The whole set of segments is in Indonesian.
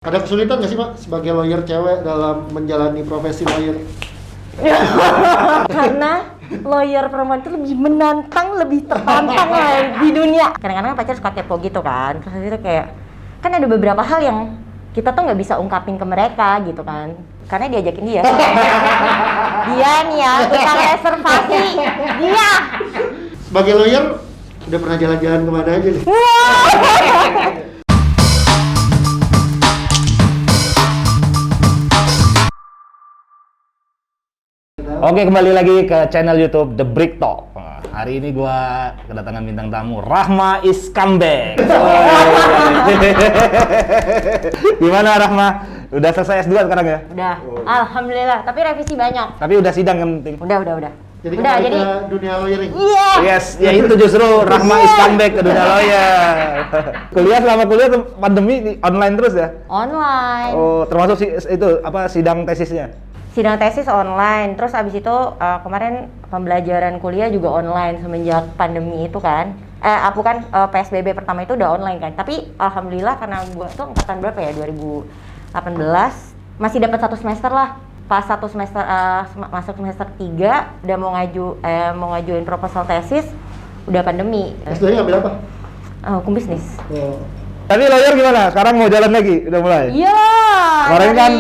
Ada kesulitan nggak sih Pak sebagai lawyer cewek dalam menjalani profesi lawyer? Karena lawyer perempuan itu lebih menantang, lebih tertantang lah di dunia. Kadang-kadang pacar suka kepo gitu kan, terus itu kayak kan ada beberapa hal yang kita tuh nggak bisa ungkapin ke mereka gitu kan, karena diajakin dia. Dia nih ya, tukang reservasi, dia. Sebagai lawyer udah pernah jalan-jalan kemana aja nih? Oke, kembali lagi ke channel YouTube The Brick Talk. Nah, hari ini gua kedatangan bintang tamu, Rahma is comeback. Gimana Rahma? Udah selesai S2 sekarang ya? Udah, alhamdulillah. Tapi revisi banyak. Tapi udah sidang yang penting. Udah. Jadi Udah, kembali jadi ke dunia lawyering. iya. Yes, ya itu justru Rahma is comeback ke dunia lawyer. Selama kuliah tuh pandemi online terus ya? Online. Oh, termasuk itu apa sidang tesisnya? Sidang tesis online, terus abis itu kemarin pembelajaran kuliah juga online semenjak pandemi itu kan. PSBB pertama itu udah online kan. Tapi alhamdulillah karena gua tuh angkatan berapa ya, 2018 masih dapat 1 semester lah. Pas 1 semester masuk semester 3 udah mau ngajuin proposal tesis, udah pandemi. S2-nya ambil apa? Hukum bisnis. Oh. Tapi lawyer gimana? Sekarang mau jalan lagi? Udah mulai? Iya. Kemarin kan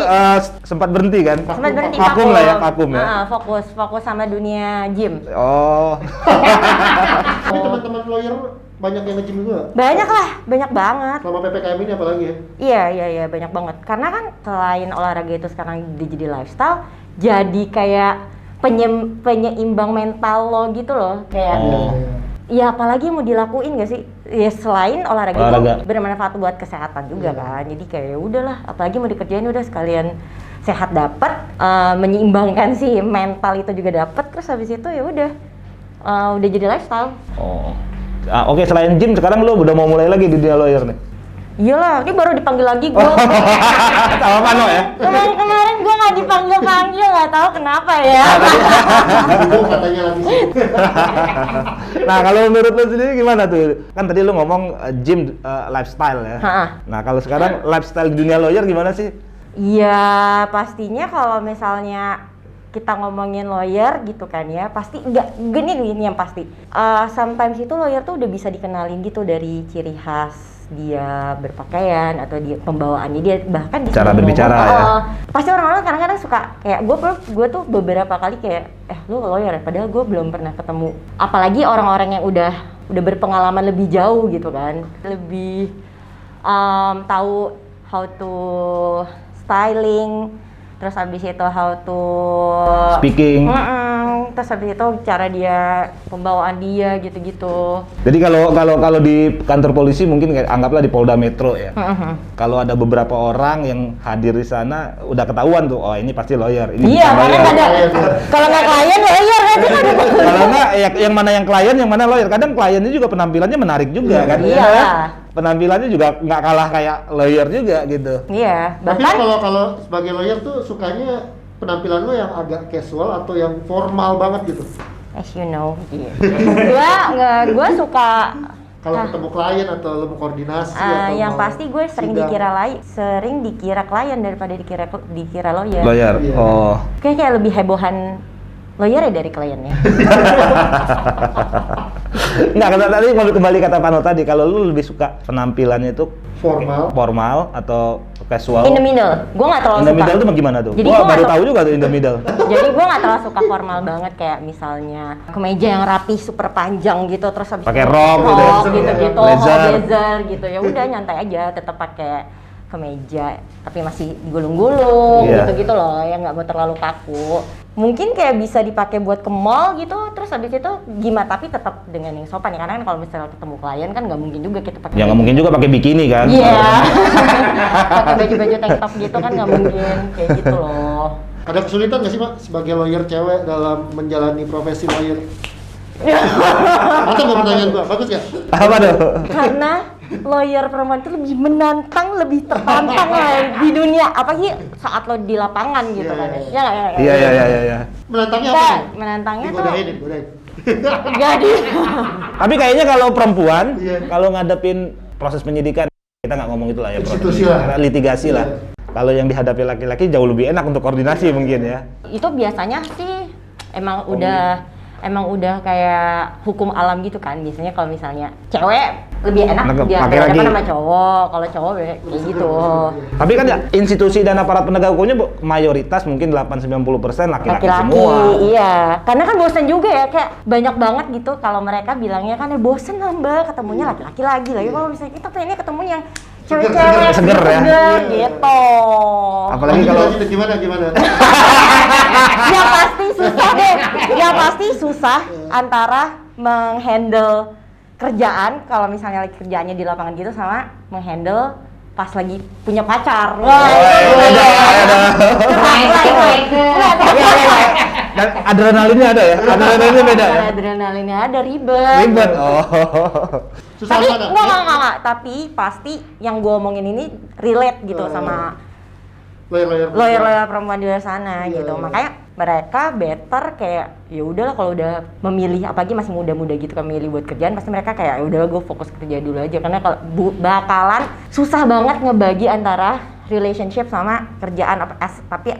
sempat berhenti kan? Sempat berhenti, vakum lah ya, vakum ya. Fokus sama dunia gym. Oh. Tapi teman-teman lawyer banyak yang nge-gym juga? Banyak lah, banyak banget. Selama PPKM ini apalagi ya? Iya, banyak banget. Karena kan selain olahraga itu sekarang jadi lifestyle, jadi kayak penyeimbang mental lo gitu loh. Kayak ya apalagi mau dilakuin gak sih? Ya selain olahraga. Itu bermanfaat buat kesehatan juga kan. Jadi kayak ya udahlah, apalagi mau dikerjain udah sekalian sehat dapat, menyeimbangkan si mental itu juga dapat, terus habis itu ya udah jadi lifestyle. Oh. Oke, selain gym sekarang lu udah mau mulai lagi di dunia lawyer nih? Iyalah, ini baru dipanggil lagi gue. Sama Pano ya? Kemarin gue nggak dipanggil, nggak tahu kenapa ya. Dulu katanya lagi sih. Nah, kalau menurut lu sendiri gimana tuh? Kan tadi lu ngomong gym lifestyle ya. Nah, kalau sekarang lifestyle di dunia lawyer gimana sih? Iya, pastinya kalau misalnya kita ngomongin lawyer gitu kan ya, pasti gini yang pasti. Sometimes itu lawyer tuh udah bisa dikenalin gitu dari ciri khas dia berpakaian atau dia pembawaannya dia, bahkan di cara berbicara ya. Pasti orang-orang kadang-kadang suka kayak gue tuh beberapa kali kayak lu lawyer ya, padahal gue belum pernah ketemu. Apalagi orang-orang yang udah berpengalaman lebih jauh gitu kan, lebih tahu how to styling, terus habis itu how to speaking, terus habis itu cara dia, pembawaan dia gitu-gitu. Jadi kalau di kantor polisi mungkin kayak anggaplah di Polda Metro ya. Kalau ada beberapa orang yang hadir di sana udah ketahuan tuh, oh ini pasti lawyer. Ini iya, makanya ada. Kalau nggak klien lawyer kan. Kalau nggak yang mana yang klien, yang mana lawyer. Kadang kliennya juga penampilannya menarik juga kan. Iya. Penampilannya juga nggak kalah kayak lawyer juga gitu. Iya. Tapi kalau sebagai lawyer tuh sukanya penampilan lo yang agak casual atau yang formal banget gitu? As you know, gue suka kalau ketemu klien atau lo mau koordinasi atau yang mau pasti gue sering dikira klien daripada dikira lawyer. Lawyer. Iya. Oh. Kayak lebih hebohan lawyer ya dari kliennya. Nah, tadi kembali kata Pano tadi, kalau lu lebih suka penampilannya itu formal atau casual? In the middle, gue nggak terlalu suka. In the middle itu gimana tuh? Jadi gua baru tahu juga tuh in the middle. Jadi gue nggak terlalu suka formal banget, kayak misalnya kemeja yang rapi super panjang gitu, terus habis pakai rok gitu, blazer gitu. Ya udah nyantai aja, tetap pakai kemeja tapi masih digulung-gulung gitu loh, yang nggak mau terlalu kaku. Mungkin kayak bisa dipakai buat ke mall gitu, terus habis itu gimana, tapi tetap dengan yang sopan ya, karena kan kalau misalnya ketemu klien kan nggak mungkin juga kita pakai. Ya nggak mungkin juga pakai bikini kan? Iya. Pakai baju-baju tank top gitu kan nggak mungkin, kayak gitu loh. Ada kesulitan nggak sih Pak sebagai lawyer cewek dalam menjalani profesi lawyer? Atau mau pertanyaan gua, bagus ya? Apa tuh? Karena lawyer perempuan itu lebih menantang, lebih tertantang lah di dunia, apalagi saat lo di lapangan gitu kan. Iya. Menantangnya apa nih? Menantangnya tuh Digodain. enggak di. Tapi kayaknya kalau perempuan kalau ngadepin proses penyidikan kita nggak ngomong itu lah ya, Institusi lah. karena litigasi Iya. lah. Kalau yang dihadapi laki-laki jauh lebih enak untuk koordinasi mungkin ya. Itu biasanya sih emang udah kayak hukum alam gitu kan. Biasanya kalau misalnya cewek lebih enak dia pakai berhadapan lagi. sama cowok, kalau cowok kayak gitu. Tapi kan ya institusi dan aparat penegak hukumnya mayoritas mungkin 8-90% laki-laki Laki-laki, semua. iya. Karena kan bosen juga ya, kayak banyak banget gitu kalau mereka bilangnya kan bosen lah mbak, ketemunya laki-laki lagi. Kalau misalnya kita pengennya ketemu yang cewek-cewek Seger ya. gitu. Apalagi kalau gimana? Yang pasti susah deh. Yang pasti susah antara menghandle kerjaan kalau misalnya lagi kerjaannya di lapangan gitu sama menghandle pas lagi punya pacar. Wah, dan adrenalinnya ada ya? Adrenalinnya beda ya? Adrenalinnya ada, ribet. Ribet. Oh. Susah Tapi mana? enggak. Tapi pasti yang gue omongin ini relate gitu sama lawyer-lawyer perempuan di luar sana Iya, gitu. iya. Makanya mereka better kayak ya udahlah kalau udah memilih, apalagi masih muda-muda gitu kan, memilih buat kerjaan, pasti mereka kayak ya udahlah gue fokus kerja dulu aja, karena kalau bakalan susah banget ngebagi antara relationship sama kerjaan, tapi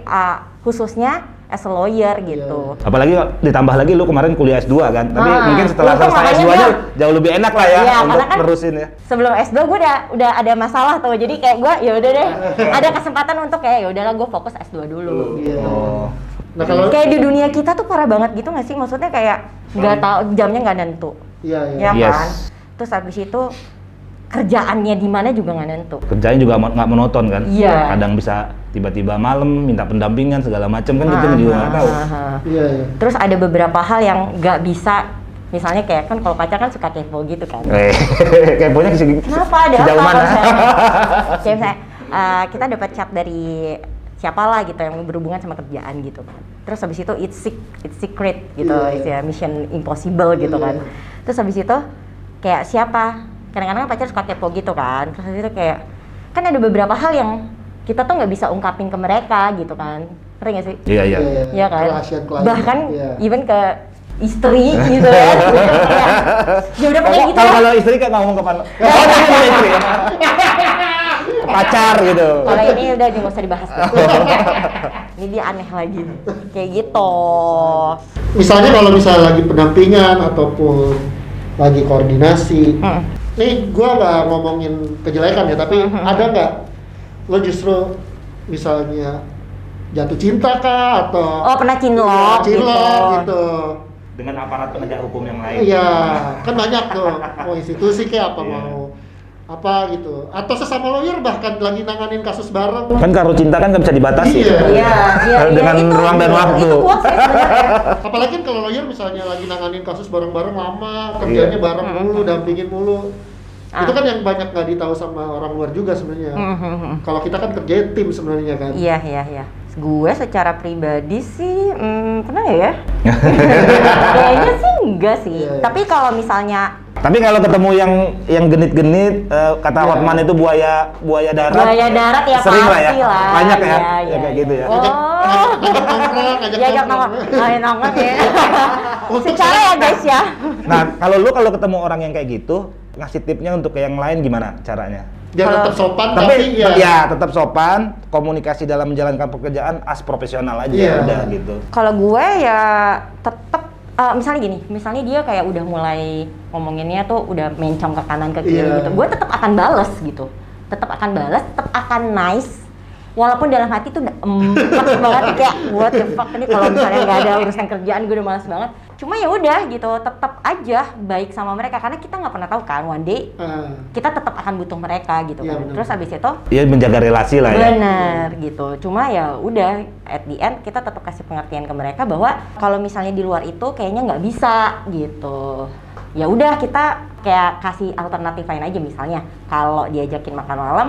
khususnya as a lawyer gitu. Apalagi ditambah lagi lu kemarin kuliah S2 kan, tapi Ah, mungkin setelah untung selesai makanya S2-nya gua- jauh lebih enak lah ya Iya, untuk karena kan nerusin ya. Sebelum S2 gue udah ada masalah tuh, jadi kayak gue ya udah deh ada kesempatan untuk kayak ya udahlah gue fokus S2 dulu. Iya. Oh. Nah kalau Kayak di dunia kita tuh parah banget gitu nggak sih? Maksudnya kayak nggak tahu jamnya nggak nentu, iya. ya Yes. kan? Terus habis itu kerjaannya di mana juga nggak nentu. Kerjanya juga nggak monoton kan? Iya. Kadang bisa tiba-tiba malam minta pendampingan segala macam kan kita juga nggak tahu. Iya. Terus ada beberapa hal yang nggak bisa, misalnya kayak kan kalau pacar kan suka kepo gitu kan. Keponya Kenapa ada sejauh apa? mana? Kayak misalnya kita dapat chat dari siapalah gitu yang berhubungan sama kerjaan gitu kan. Terus habis itu it's secret gitu, Iya. it's ya mission impossible gitu Iya. kan. Terus habis itu kayak siapa? Kadang-kadang pacar suka kepo gitu kan. Terus habis itu kayak kan ada beberapa hal yang kita tuh nggak bisa ungkapin ke mereka gitu kan. Ngerti nggak sih? Iya iya. Iya kan? Rahasia klien. Bahkan Iya. even ke istri gitu kan. Ya udah pokoknya gitu lah. Kalau istri kan ngomong ke partner. Oh, dia punya istri ya? Pacar gitu. Kalau ini udah nggak usah dibahas. Ini dia aneh lagi. Kayak gitu. Misalnya kalau misalnya lagi pendampingan ataupun lagi koordinasi, Mm. nih gua nggak ngomongin kejelekan ya, tapi ada nggak lo justru misalnya jatuh cinta kah atau Oh, pernah cinlok gitu. Dengan aparat penegak hukum yang lain. Iya, kan banyak tuh, mau institusi kayak apa Iya. mau apa gitu, atau sesama lawyer bahkan lagi nanganin kasus bareng. Kan kalau cinta kan nggak bisa dibatasi. Iya. Iya, Dengan itu. ruang dan waktu. Itu kuat sih sebenarnya. Apalagi kan kalau lawyer misalnya lagi nanganin kasus bareng-bareng lama, kerjanya Iya. bareng mulu, dampingin mulu. Ah. Itu kan yang banyak nggak ditahu sama orang luar juga sebenarnya. Kalau kita kan kerja tim sebenarnya kan. Iya. Gue secara pribadi sih, pernah ya? Kayaknya sih enggak sih. Iya. Tapi kalau misalnya Tapi kalau ketemu yang genit-genit, kata Iya. Hotman itu buaya darat. buaya darat ya sering lah ya, pasti lah. banyak ya, Iya, ya kayak gitu ya. Oh, Ngajak nongkrong, diajak nongkrong ya. Untuk Secara ya guys ya. Nah, kalau ketemu orang yang kayak gitu, ngasih tipnya untuk ke yang lain gimana caranya? biar Kalau- tetap sopan Tapi ya. ya tetap sopan, komunikasi dalam menjalankan pekerjaan as profesional aja Iya. udah gitu. Kalau gue ya tetap misalnya gini, misalnya dia kayak udah mulai ngomonginnya tuh udah mencong ke kanan ke kiri Iya. gitu, gue tetap akan bales gitu, tetap akan bales, tetap akan nice, walaupun dalam hati tuh udah banget kayak what the fuck ini kalau misalnya nggak ada urusan kerjaan gue udah malas banget. Cuma ya udah gitu, tetap aja baik sama mereka karena kita nggak pernah tahu kan one day Ah, kita tetap akan butuh mereka gitu Iya, kan. benar. Terus habis itu Ya menjaga relasi lah ya. bener gitu, cuma ya udah at the end kita tetap kasih pengertian ke mereka bahwa kalau misalnya di luar itu kayaknya nggak bisa gitu. Ya udah kita kayak kasih alternatif lain aja, misalnya kalau diajakin makan malam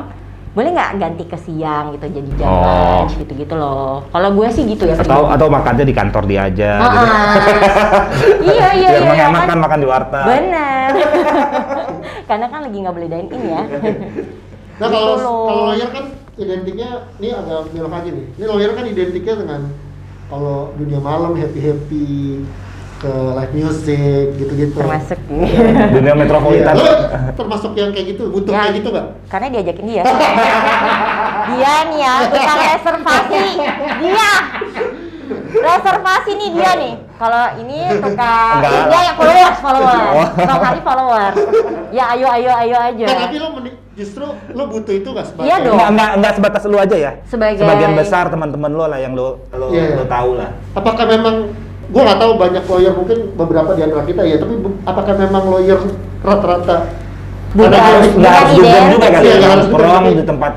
boleh nggak ganti ke siang gitu, jadi jam Oh. lunch gitu-gitu loh. Kalau gue sih gitu ya. Atau makannya di kantor dia aja Ah, gitu. iya Biar menghemat kan makan di warteg. Bener. Karena kan lagi nggak boleh dine in ya. Nah kalau Gitu loh. kalau lawyer kan identiknya, ini agak belok lagi nih. Ini lawyer kan identiknya dengan kalau dunia malam happy ke live music gitu-gitu. Termasuk Dunia metropolitan. Iya. Lo termasuk yang kayak gitu, butuh Ya. kayak gitu nggak? karena diajakin dia. Dia nih ya, tukang reservasi. Dia. Reservasi nih dia nih. Kalau ini tukang Enggak. dia yang follower. Bang Hari follower. Ya ayo aja. Nah, tapi lo justru lo butuh itu nggak sebagai? Iya dong. Enggak sebatas lu aja ya. Sebagai- Sebagian besar teman-teman lo lah yang lo Iya. lo tahu lah. Apakah memang gue nggak tahu banyak lawyer mungkin beberapa di antara kita ya, tapi apakah memang lawyer rata-rata Bukan. Nggak harus identik. juga juga kali Iya, ya, nggak harus harus perong identik. di tempat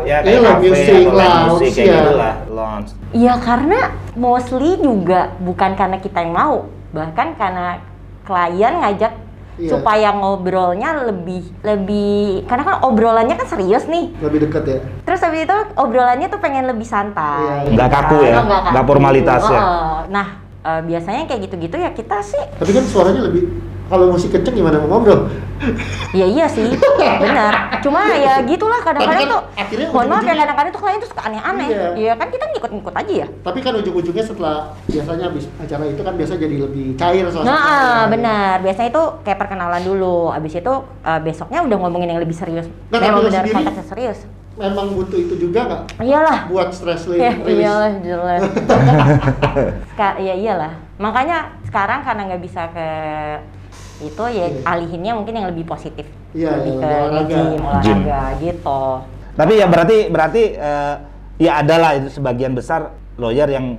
ya Iya, kayak live cafe music, atau live lounge, music kayak ya. gitu lah, lounge. Iya karena mostly juga bukan karena kita yang mau, bahkan karena klien ngajak Iya. supaya ngobrolnya lebih karena kan obrolannya kan serius nih. lebih dekat ya? Terus habis itu obrolannya tuh pengen lebih santai. Iya. Nggak kaku ya, Oh, nggak kaku. formalitas ya. Nah, biasanya kayak gitu-gitu ya kita sih, Tapi kan suaranya lebih, kalau musik kenceng gimana mau ngobrol? ya iya sih, benar. Cuma ya gitulah kadang-kadang Tapi kan tuh, akhirnya mohon maaf ya ujung-ujungnya- kadang-kadang tuh klien tuh suka aneh-aneh. Iya. Iya kan kita ngikut-ngikut aja ya. Tapi kan ujung-ujungnya setelah biasanya habis acara itu kan biasa jadi lebih cair soalnya. Nah, benar. Biasanya itu kayak perkenalan dulu. Abis itu besoknya udah ngomongin yang lebih serius. Nah, Memang tapi lo benar sendiri- konteksnya serius. Memang butuh itu juga nggak Iyalah. buat stress Ya, release? iyalah jelas. Ya iyalah. Makanya sekarang karena nggak bisa ke itu ya Iya. alihinnya mungkin yang lebih positif. Iya, lebih iya, ke olahraga. Gym. olahraga gitu. Tapi ya berarti ya adalah itu sebagian besar lawyer yang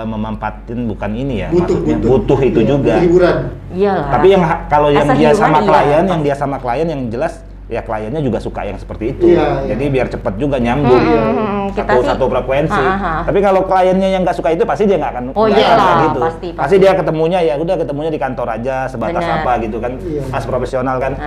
memanfaatin bukan ini ya, maksudnya butuh itu Iya, juga. butuh hiburan. Iyalah. Tapi kalau yang As a dia human, sama iya. klien, yang dia sama klien yang jelas ya kliennya juga suka yang seperti itu. Iya, iya. Jadi biar cepat juga nyambung. kita sih- Satu frekuensi. Ha. Tapi kalau kliennya yang nggak suka itu pasti dia nggak akan Oh nggak iyalah, akan gitu. pasti. dia ketemunya ya udah ketemunya di kantor aja sebatas Benar. apa gitu kan. Iya. Mas profesional kan.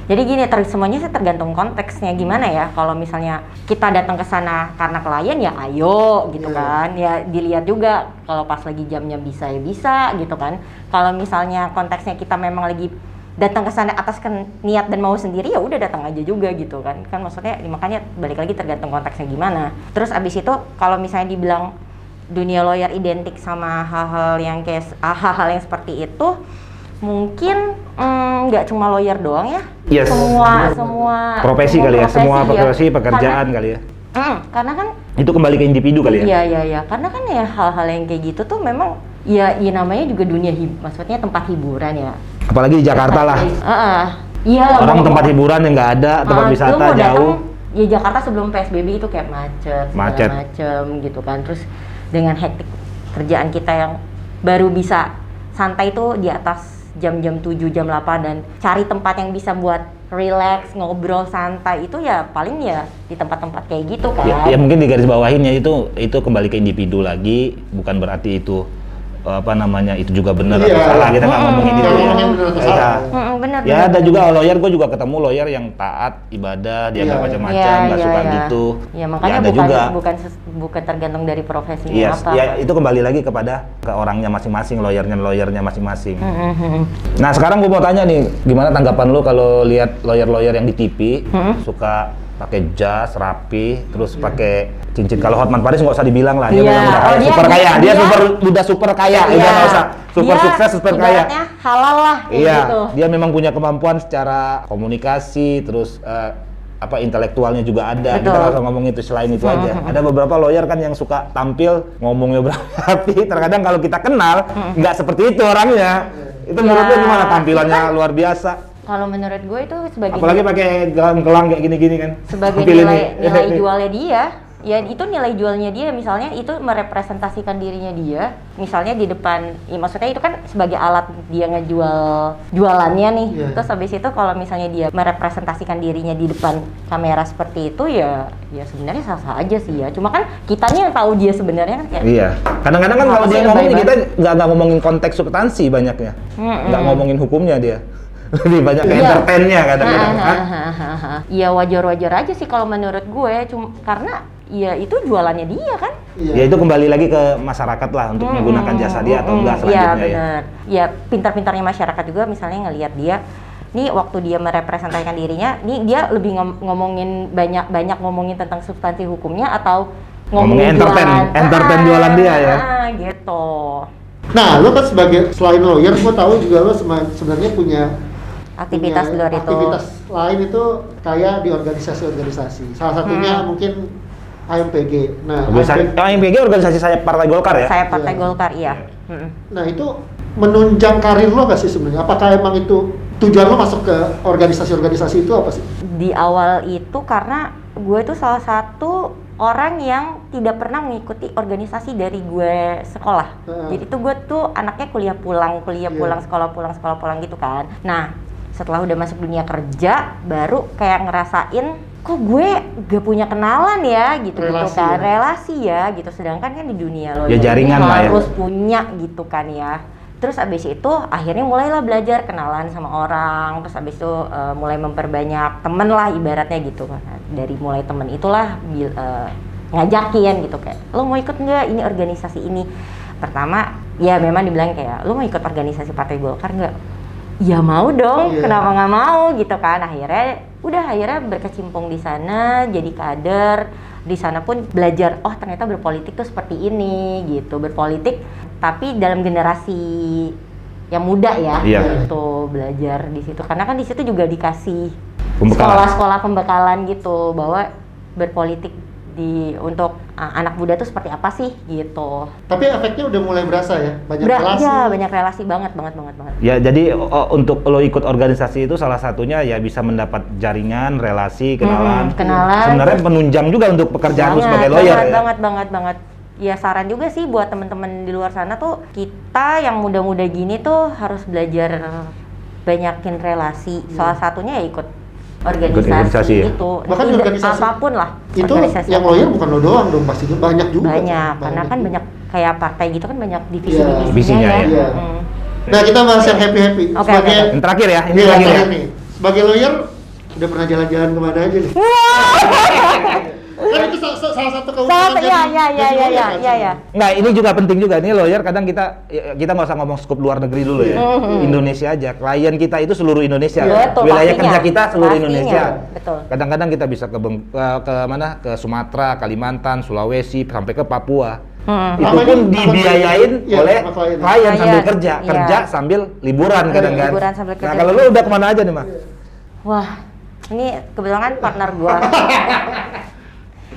Jadi gini, semuanya sih tergantung konteksnya gimana ya. Kalau misalnya kita datang ke sana karena klien ya ayo gitu Iya. kan. Ya dilihat juga kalau pas lagi jamnya bisa ya bisa gitu kan. Kalau misalnya konteksnya kita memang lagi datang ke sana atas niat dan mau sendiri ya udah datang aja juga gitu kan. Kan maksudnya makanya balik lagi tergantung konteksnya gimana. Terus abis itu kalau misalnya dibilang dunia lawyer identik sama hal-hal yang hal-hal yang seperti itu, mungkin nggak cuma lawyer doang ya. Yes. Semua Profesi kali ya, semua profesi ya. pekerjaan kali ya. Karena kan Itu kembali ke individu kali ya. iya karena kan ya hal-hal yang kayak gitu tuh memang ya namanya juga dunia maksudnya tempat hiburan ya. Apalagi di Jakarta lah. Iya. Orang tempat hiburan yang nggak ada, tempat lu wisata mau datang, jauh. ya Jakarta sebelum PSBB itu kayak macet. Macem gitu kan. Terus dengan hektik kerjaan kita yang baru bisa santai tuh di atas jam-jam 7, jam 8 dan cari tempat yang bisa buat relax, ngobrol santai itu ya paling ya di tempat-tempat kayak gitu kan. Ya mungkin di garis bawahinnya itu kembali ke individu lagi, bukan berarti itu itu juga benar atau Iya. salah. Kita nggak ngomongin itu. Nggak Ya. ngomongin benar atau salah. Benar. Ya ada juga lawyer, gue juga ketemu lawyer yang taat, ibadah, dia nggak Iya. macam-macam, nggak suka gitu. Ya makanya ada juga. bukan tergantung dari profesinya Yes, apa. ya itu kembali lagi kepada ke orangnya masing-masing, lawyernya masing-masing. Nah sekarang gue mau tanya nih, gimana tanggapan lu kalau lihat lawyer-lawyer yang di TV suka pakai jas rapi, terus pakai cincin. Kalau Hotman Paris nggak usah dibilang lah, dia Iya. memang udah kaya, Oh, super kaya. Dia udah super kaya, Iya. udah nggak usah super Dia sukses, super kaya. ibaratnya halal lah kayak Iya, gitu. dia memang punya kemampuan secara komunikasi, terus intelektualnya juga ada. Betul. Kita nggak usah ngomong itu, selain itu aja. Ada beberapa lawyer kan yang suka tampil ngomongnya berapi. Terkadang kalau kita kenal nggak seperti itu orangnya. Itu menurut lu gimana tampilannya luar biasa? Kalau menurut gue itu sebagai Apalagi pakai gelang-gelang kayak gini-gini kan. sebagai Tampil nilai ini. jualnya dia. Ya itu nilai jualnya dia, misalnya itu merepresentasikan dirinya dia, misalnya di depan, ya maksudnya itu kan sebagai alat dia ngejual jualannya nih. Iya. Terus habis itu kalau misalnya dia merepresentasikan dirinya di depan kamera seperti itu ya sebenarnya sah-sah aja sih ya. Cuma kan kitanya yang tahu dia sebenarnya kan kayak Iya. Kadang-kadang kan Apa kalau sih dia yang ngomong baik-baik? kita nggak ngomongin konteks substansi banyaknya. Nggak ngomongin hukumnya dia. Lebih banyak ke Iya. entertainnya kadang-kadang. kan? Iya wajar-wajar aja sih kalau menurut gue, cuma karena ya itu jualannya dia kan. Iya. Ya itu kembali lagi ke masyarakat lah untuk menggunakan jasa dia atau enggak Iya selanjutnya ya. benar. Ya pintar-pintarnya masyarakat juga misalnya ngelihat dia nih waktu dia merepresentasikan dirinya, nih dia lebih ngomongin banyak ngomongin tentang substansi hukumnya atau Ngomongin entertain jualan dia ya. Gitu. Nah, lo kan sebagai selain lawyer, gue tahu juga lo sebenarnya punya Aktivitas di luar itu. aktivitas lain itu kayak di organisasi-organisasi. Salah satunya mungkin AMPG. Nah, AMPG organisasi saya Partai Golkar ya? Saya Partai Iya. Golkar, iya. Nah, itu menunjang karir lo gak sih sebenarnya? Apakah emang itu tujuan lo masuk ke organisasi-organisasi itu apa sih? Di awal itu karena gue tuh salah satu orang yang tidak pernah mengikuti organisasi dari gue sekolah. Jadi tuh gue tuh anaknya kuliah pulang, sekolah pulang gitu kan. Nah, setelah udah masuk dunia kerja, baru kayak ngerasain kok gue gak punya kenalan ya gitu kan, relasi ya gitu. Sedangkan kan di dunia lo Ya, jaringan lah ya. harus punya gitu kan ya. Terus abis itu akhirnya mulailah belajar kenalan sama orang. Terus abis itu mulai memperbanyak temen lah ibaratnya gitu. Dari mulai temen itulah ngajakin gitu kayak, lo mau ikut nggak ini organisasi ini? Pertama ya memang dibilang kayak, lo mau ikut organisasi Partai Golkar nggak? Ya mau dong, kenapa nggak mau gitu kan? Akhirnya berkecimpung di sana, jadi kader. Di sana pun belajar, oh ternyata berpolitik tuh seperti ini gitu, berpolitik tapi dalam generasi yang muda ya, gitu belajar di situ. Karena kan di situ juga dikasih sekolah-sekolah pembekalan gitu bahwa berpolitik untuk anak muda tuh seperti apa sih gitu. Tapi efeknya udah mulai berasa ya, relasi. Ya, banyak relasi banget. Ya, jadi untuk lo ikut organisasi itu salah satunya ya bisa mendapat jaringan, relasi, kenalan. Sebenarnya penunjang juga untuk pekerjaan lo sebagai lawyer ya. Banget. Ya saran juga sih buat temen-temen di luar sana tuh, kita yang muda-muda gini tuh harus belajar banyakin relasi. Salah satunya ya ikut organisasi ya? itu. Bahkan organisasi apapun lah. Itu yang lawyer bukan lo doang dong, pastinya banyak juga. Banyak, karena kan banyak kayak partai gitu kan banyak divisi-divisinya divisinya ya. Nah, kita bahas yang happy-happy. Sebagai yang terakhir ya, ini Iya, terakhir ya. nih. Sebagai lawyer udah pernah jalan-jalan kemana aja nih? Kan itu salah satu keutamaan Iya. Nggak, ini juga penting juga. Ini lawyer kadang kita nggak usah ngomong skup luar negeri dulu ya. Indonesia aja. Klien kita itu seluruh Indonesia. Betul, Wilayah pastinya. kerja kita seluruh Pastinya, Indonesia. betul. Kadang-kadang kita bisa ke mana? Ke Sumatera, Kalimantan, Sulawesi, sampai ke Papua. Itu pun dibiayain oleh klien sambil kerja sambil liburan kadang-kadang. Liburan sambil kerja. Nah, kalau lu udah kemana aja nih, Mah? Wah, ini kebetulan partner gua.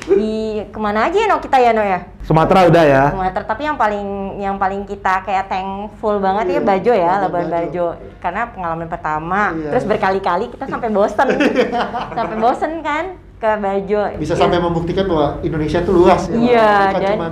Di kemana aja no kita ya no ya? Sumatera udah ya. Sumatera, tapi yang paling kita kayak thankful banget ya Bajo ya, Labuan Bajo. Karena pengalaman pertama, terus berkali-kali kita sampai bosen kan ke Bajo. Bisa sampai membuktikan bahwa Indonesia itu luas ya. Iya, bukan dan cuma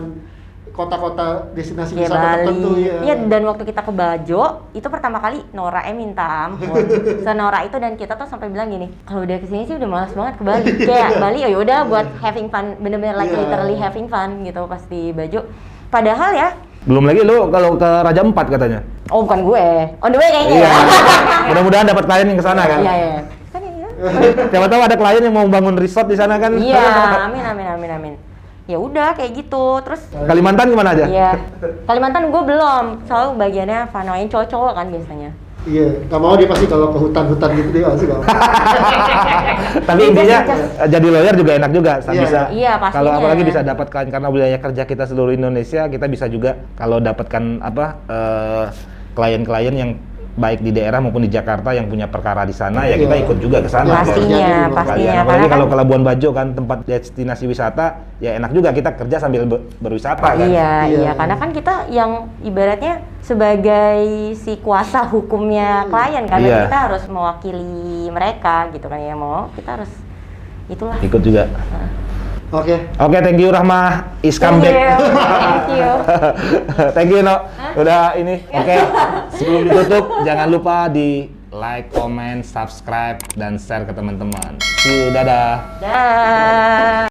kota-kota destinasi ya, wisata Bali. tertentu ya. Iya, dan waktu kita ke Bajo, itu pertama kali Nora minta ampun. Senora itu, dan kita tuh sampai bilang gini, kalau udah kesini sih udah malas banget ke Bali. Kayak Bali ya udah buat having fun, bener-bener like literally having fun gitu pas di Bajo. Padahal ya, Belum lagi lu kalau ke Raja Empat katanya. oh bukan gue, on the way kayaknya Iya. ya. Mudah-mudahan dapat klien yang ke sana kan. Iya. Kan ya. Siapa tahu ada klien yang mau bangun resort di sana kan. Iya, amin. Ya udah kayak gitu, terus Kalimantan gimana aja? iya, Kalimantan gue belum, soalnya bagiannya Vanoin cowok-cowok kan biasanya. Iya, nggak mau dia pasti kalau ke hutan-hutan gitu dia pasti nggak mau. Tapi intinya jadi lawyer juga enak juga, bisa. Iya, pastinya. Kalau apalagi bisa dapatkan karena wilayah kerja kita seluruh Indonesia, kita bisa juga kalau dapatkan klien-klien yang baik di daerah maupun di Jakarta yang punya perkara di sana, ya kita ikut juga ke sana. Pastinya. Apalagi Karena kalau kan, ke Labuan Bajo kan tempat destinasi wisata, ya enak juga kita kerja sambil berwisata kan. Iya, karena kan kita yang ibaratnya sebagai si kuasa hukumnya klien, karena kita harus mewakili mereka gitu kan ya, kita harus itulah. Ikut juga. Oke, Thank you Rahma is come back. Thank you. Thank you No. Udah ini. Oke. Sebelum ditutup jangan lupa di like, comment, subscribe dan share ke teman-teman. See you, dadah. Dah.